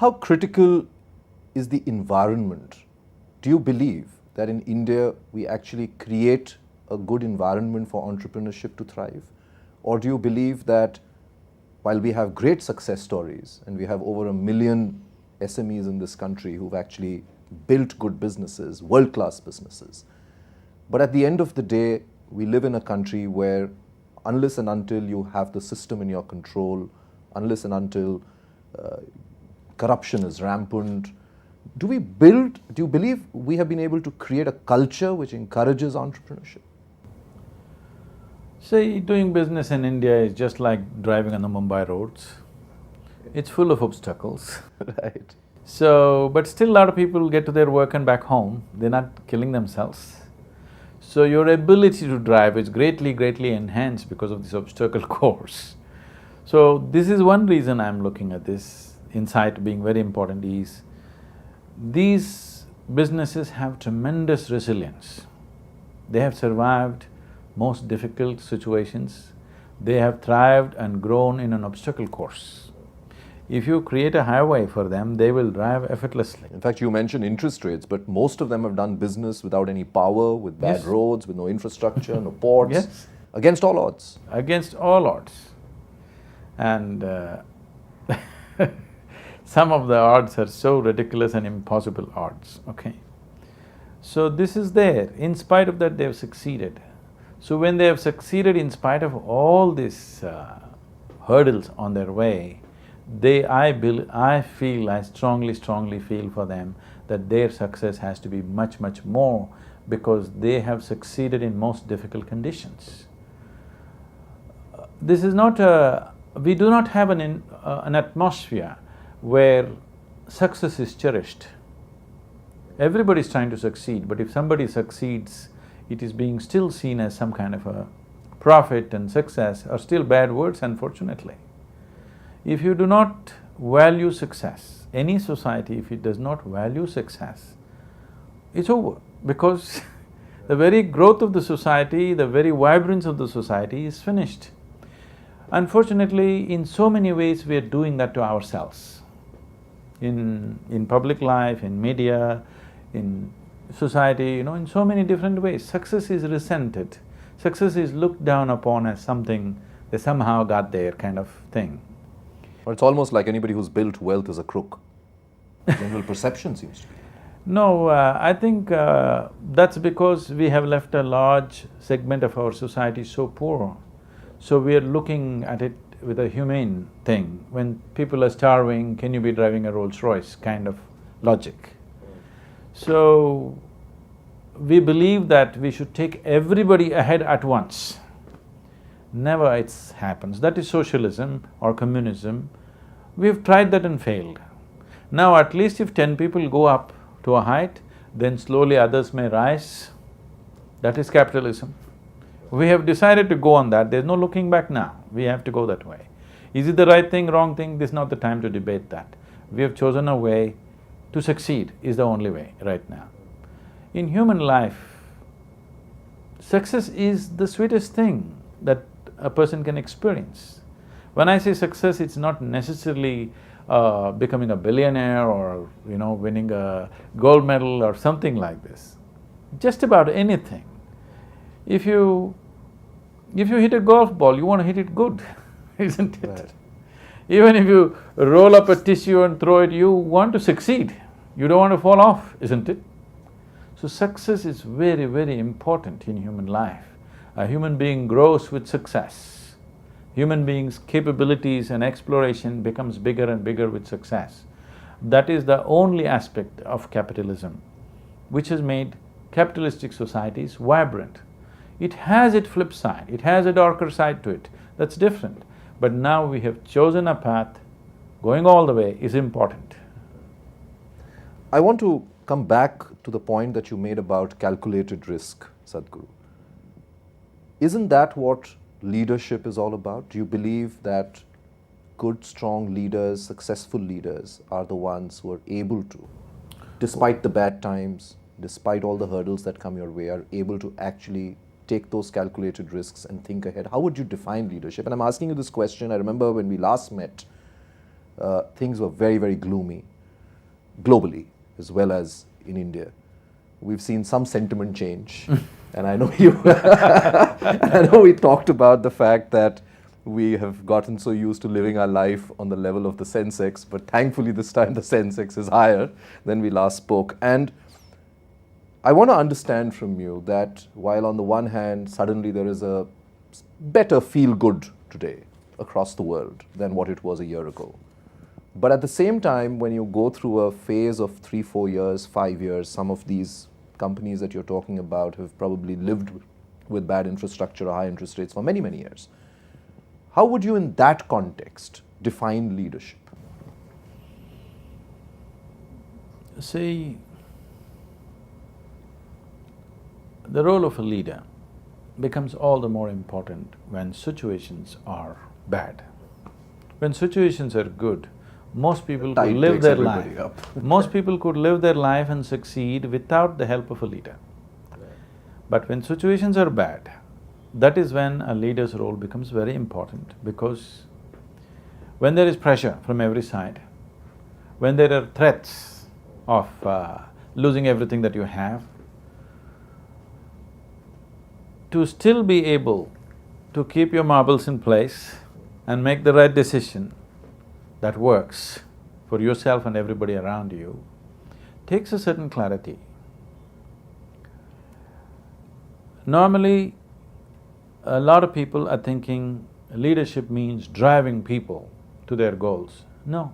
How critical is the environment? Do you believe that in India we actually create a good environment for entrepreneurship to thrive? Or do you believe that while we have great success stories and we have over 1 million SMEs in this country who've actually built good businesses, world-class businesses, but at the end of the day, we live in a country where unless and until you have the system in your control, unless and until corruption is rampant, do you believe we have been able to create a culture which encourages entrepreneurship? See, doing business in India is just like driving on the Mumbai roads. It's full of obstacles. Right. So, but still a lot of people get to their work and back home, they're not killing themselves. So your ability to drive is greatly enhanced because of this obstacle course. So this is one reason I'm looking at this insight being very important is, these businesses have tremendous resilience. They have survived most difficult situations. They have thrived and grown in an obstacle course. If you create a highway for them, they will drive effortlessly. In fact, you mentioned interest rates, but most of them have done business without any power, with bad Yes. roads, with no infrastructure, no ports, Yes. against all odds. Against all odds. And some of the odds are so ridiculous and impossible odds, okay? So this is there, in spite of that they have succeeded. So when they have succeeded in spite of all these hurdles on their way, I strongly feel for them that their success has to be much more because they have succeeded in most difficult conditions. This is not we do not have an atmosphere where success is cherished. Everybody is trying to succeed, but if somebody succeeds, it is being still seen as some kind of a profit, and success are still bad words, unfortunately. If you do not value success, any society, if it does not value success, it's over, because the very growth of the society, the very vibrance of the society is finished. Unfortunately, in so many ways we are doing that to ourselves. In public life, in media, in society, in so many different ways, success is resented. Success is looked down upon as something they somehow got there kind of thing. Or it's almost like anybody who's built wealth is a crook. General perception seems to be. No, I think that's because we have left a large segment of our society so poor. So we are looking at it with a humane thing. When people are starving, can you be driving a Rolls Royce kind of logic. So, we believe that we should take everybody ahead at once. Never it happens. That is socialism or communism. We've tried that and failed. Now at least if 10 people go up to a height, then slowly others may rise. That is capitalism. We have decided to go on that, there's no looking back now, we have to go that way. Is it the right thing, wrong thing? This is not the time to debate that. We have chosen a way to succeed, is the only way right now. In human life, success is the sweetest thing that a person can experience. When I say success, it's not necessarily becoming a billionaire or, winning a gold medal or something like this. Just about anything. If you hit a golf ball, you want to hit it good, isn't it? Right. Even if you roll up a tissue and throw it, you want to succeed. You don't want to fall off, isn't it? So success is very important in human life. A human being grows with success. Human beings' capabilities and exploration becomes bigger and bigger with success. That is the only aspect of capitalism which has made capitalistic societies vibrant. It has its flip side, it has a darker side to it, that's different. But now we have chosen a path, going all the way is important. I want to come back to the point that you made about calculated risk, Sadhguru. Isn't that what leadership is all about? Do you believe that good, strong leaders, successful leaders are the ones who are able to, despite the bad times, despite all the hurdles that come your way, are able to actually take those calculated risks and think ahead? How would you define leadership? And I'm asking you this question, I remember when we last met, things were very, very gloomy, globally as well as in India. We've seen some sentiment change, and I know you. I know we talked about the fact that we have gotten so used to living our life on the level of the Sensex, but thankfully this time the Sensex is higher than we last spoke. And I want to understand from you that while on the one hand suddenly there is a better feel-good today across the world than what it was a year ago, but at the same time, when you go through a phase of 3, 4 years, 5 years, some of these companies that you're talking about have probably lived with bad infrastructure or high interest rates for many, many years. How would you, in that context, define leadership? See, the role of a leader becomes all the more important when situations are bad. When situations are good, most people could live their life. Most people could live their life and succeed without the help of a leader. But when situations are bad, that is when a leader's role becomes very important, because when there is pressure from every side, when there are threats of losing everything that you have, to still be able to keep your marbles in place and make the right decision that works for yourself and everybody around you takes a certain clarity. Normally, a lot of people are thinking leadership means driving people to their goals. No,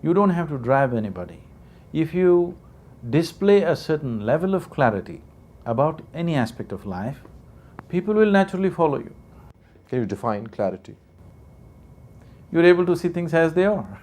you don't have to drive anybody. If you display a certain level of clarity about any aspect of life, people will naturally follow you. Can you define clarity? You're able to see things as they are.